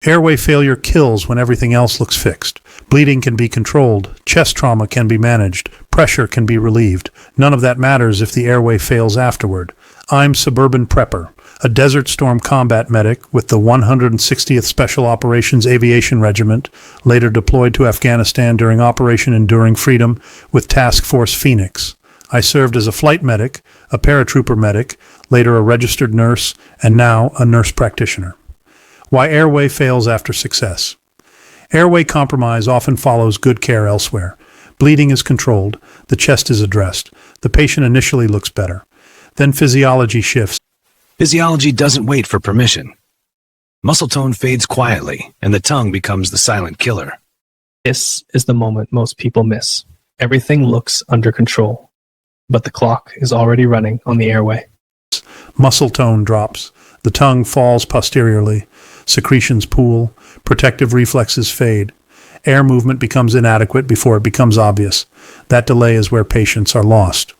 Airway failure kills when everything else looks fixed. Bleeding can be controlled, chest trauma can be managed, pressure can be relieved. None of that matters if the airway fails afterward. I'm Suburban Prepper, a Desert Storm combat medic with the 160th Special Operations Aviation Regiment, later deployed to Afghanistan during Operation Enduring Freedom with Task Force Phoenix. I served as a flight medic, a paratrooper medic, later a registered nurse, and now a nurse practitioner. Why airway fails after success. Airway compromise often follows good care elsewhere. Bleeding is controlled, the chest is addressed, the patient initially looks better. Then physiology shifts. Physiology doesn't wait for permission. Muscle tone fades quietly, and the tongue becomes the silent killer. This is the moment most people miss. Everything looks under control, but the clock is already running on the airway. Muscle tone drops, the tongue falls posteriorly, secretions pool, protective reflexes fade. Air movement becomes inadequate before it becomes obvious. That delay is where patients are lost.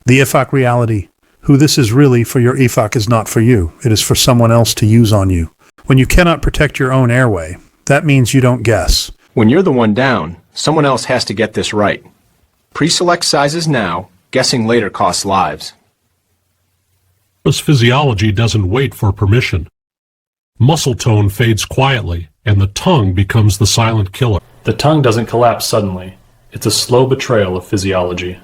The IFAC reality. Who this is really for your IFAC is not for you. It is for someone else to use on you. When you cannot protect your own airway, that means you don't guess. When you're the one down, someone else has to get this right. Pre-select sizes now, guessing later costs lives. This physiology doesn't wait for permission. Muscle tone fades quietly, and the tongue becomes the silent killer. The tongue doesn't collapse suddenly. It's a slow betrayal of physiology.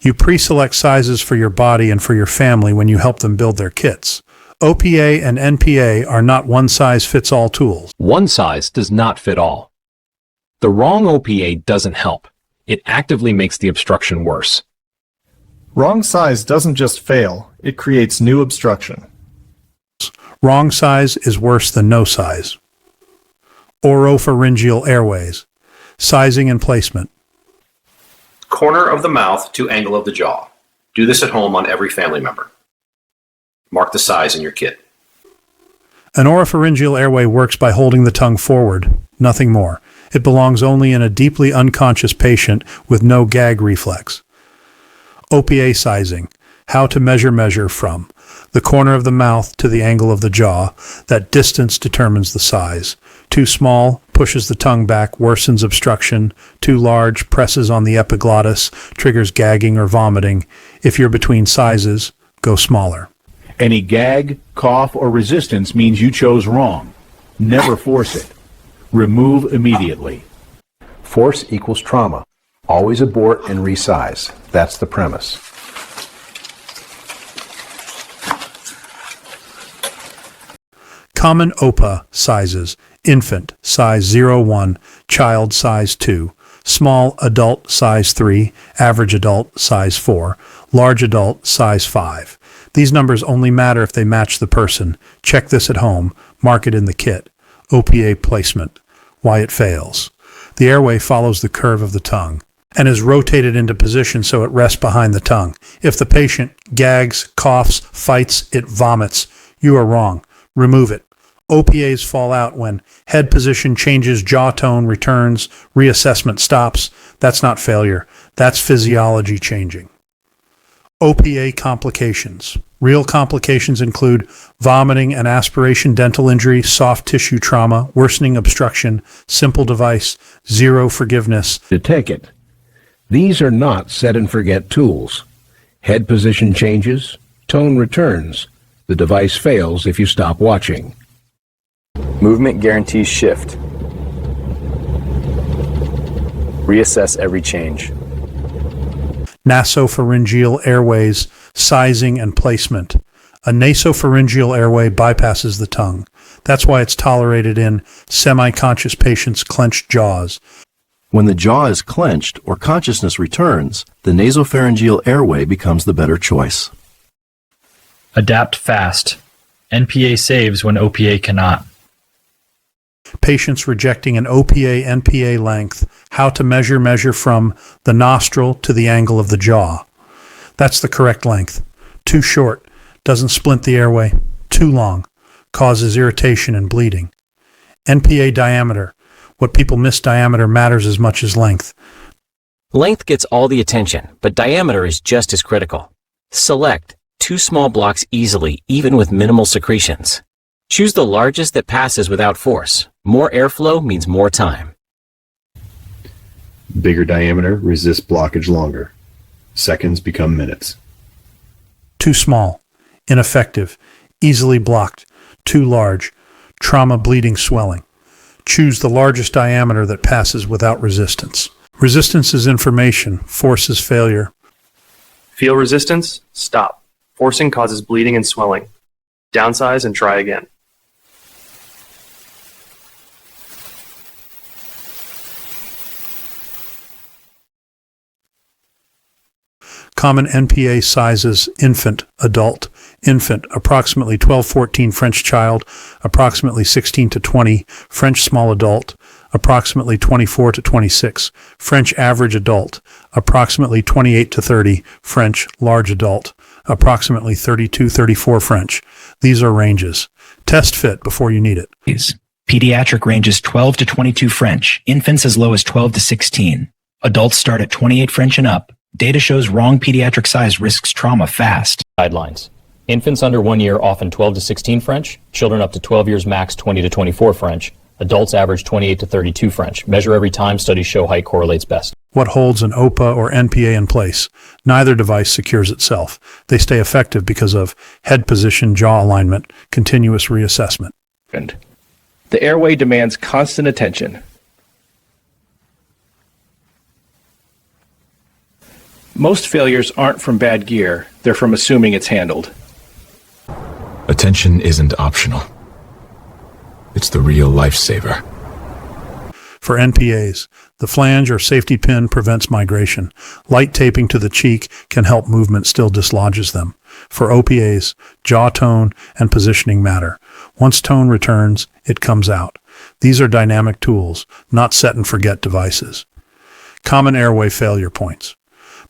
You pre-select sizes for your body and for your family when you help them build their kits. OPA and NPA are not one-size-fits-all tools. One size does not fit all. The wrong OPA doesn't help. It actively makes the obstruction worse. Wrong size doesn't just fail, it creates new obstruction. Wrong size is worse than no size. Oropharyngeal airways. Sizing and placement. Corner of the mouth to angle of the jaw. Do this at home on every family member. Mark the size in your kit. An oropharyngeal airway works by holding the tongue forward, nothing more. It belongs only in a deeply unconscious patient with no gag reflex. OPA sizing. How to measure from. The corner of the mouth to the angle of the jaw. That distance determines the size. Too small, pushes the tongue back, worsens obstruction. Too large, presses on the epiglottis, triggers gagging or vomiting. If you're between sizes, go smaller. Any gag, cough, or resistance means you chose wrong. Never force it. Remove immediately. Force equals trauma. Always abort and resize. That's the premise. Common OPA sizes. Infant, size 0-1, child, size 2, small adult, size 3, average adult, size 4, large adult, size 5. These numbers only matter if they match the person. Check this at home. Mark it in the kit. OPA placement. Why it fails. The airway follows the curve of the tongue and is rotated into position so it rests behind the tongue. If the patient gags, coughs, fights, it vomits. You are wrong. Remove it. OPAs fall out when head position changes, jaw tone returns, reassessment stops. That's not failure. That's physiology changing. OPA complications. Real complications include vomiting and aspiration, dental injury, soft tissue trauma, worsening obstruction, simple device, zero forgiveness. To take it. These are not set and forget tools. Head position changes, tone returns. The device fails if you stop watching. Movement guarantees shift. Reassess every change. Nasopharyngeal airways, sizing and placement. A nasopharyngeal airway bypasses the tongue. That's why it's tolerated in semi-conscious patients' clenched jaws. When the jaw is clenched or consciousness returns, the nasopharyngeal airway becomes the better choice. Adapt fast. NPA saves when OPA cannot. Patients rejecting an OPA NPA length, how to measure from the nostril to the angle of the jaw. That's the correct length. Too short, doesn't splint the airway. Too long, causes irritation and bleeding. NPA diameter. What people miss diameter matters as much as length. Length gets all the attention, but diameter is just as critical. Select two small blocks easily, even with minimal secretions. Choose the largest that passes without force. More airflow means more time. Bigger diameter resists blockage longer. Seconds become minutes. Too small, ineffective, easily blocked, too large, trauma, bleeding, swelling. Choose the largest diameter that passes without resistance. Resistance is information, force is failure. Feel resistance? Stop. Forcing causes bleeding and swelling. Downsize and try again. Common NPA sizes: infant, adult, infant, approximately 12-14, French child, approximately 16 to 20, French small adult, approximately 24 to 26, French average adult, approximately 28 to 30, French large adult, approximately 32-34 French. These are ranges. Test fit before you need it. Pediatric ranges 12 to 22 French, infants as low as 12 to 16. Adults start at 28 French and up. Data shows wrong pediatric size risks trauma fast. Guidelines. Infants under 1 year often 12 to 16 French, children up to 12 years max 20 to 24 French, adults average 28 to 32 French. Measure every time, studies show height correlates best. What holds an OPA or NPA in place? Neither device secures itself. They stay effective because of head position, jaw alignment, continuous reassessment. The airway demands constant attention. Most failures aren't from bad gear, they're from assuming it's handled. Attention isn't optional. It's the real lifesaver. For NPAs, the flange or safety pin prevents migration. Light taping to the cheek can help movement, still dislodges them. For OPAs, jaw tone and positioning matter. Once tone returns, it comes out. These are dynamic tools, not set and forget devices. Common airway failure points.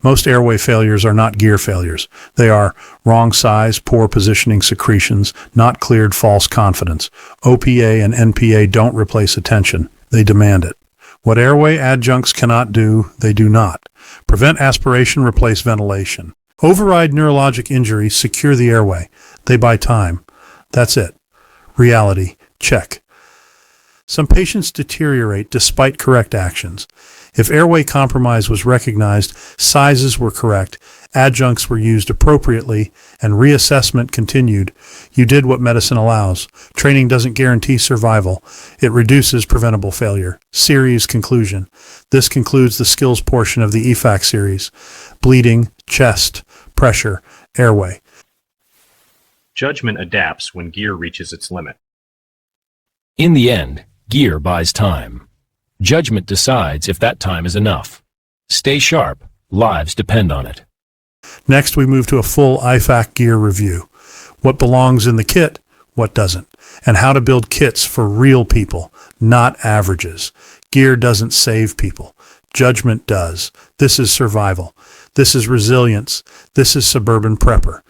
Most airway failures are not gear failures. They are wrong size, poor positioning, secretions, not cleared, false confidence. OPA and NPA don't replace attention. They demand it. What airway adjuncts cannot do, they do not. Prevent aspiration, replace ventilation. Override neurologic injury, secure the airway. They buy time. That's it. Reality, check. Some patients deteriorate despite correct actions. If airway compromise was recognized, sizes were correct, adjuncts were used appropriately, and reassessment continued, you did what medicine allows. Training doesn't guarantee survival. It reduces preventable failure. Series conclusion. This concludes the skills portion of the EFAC series. Bleeding, chest, pressure, airway. Judgment adapts when gear reaches its limit. In the end, gear buys time. Judgment decides if that time is enough. Stay sharp. Lives depend on it. Next, we move to a full IFAC gear review. What belongs in the kit, what doesn't, and how to build kits for real people, not averages. Gear doesn't save people. Judgment does. This is survival. This is resilience. This is Suburban Prepper.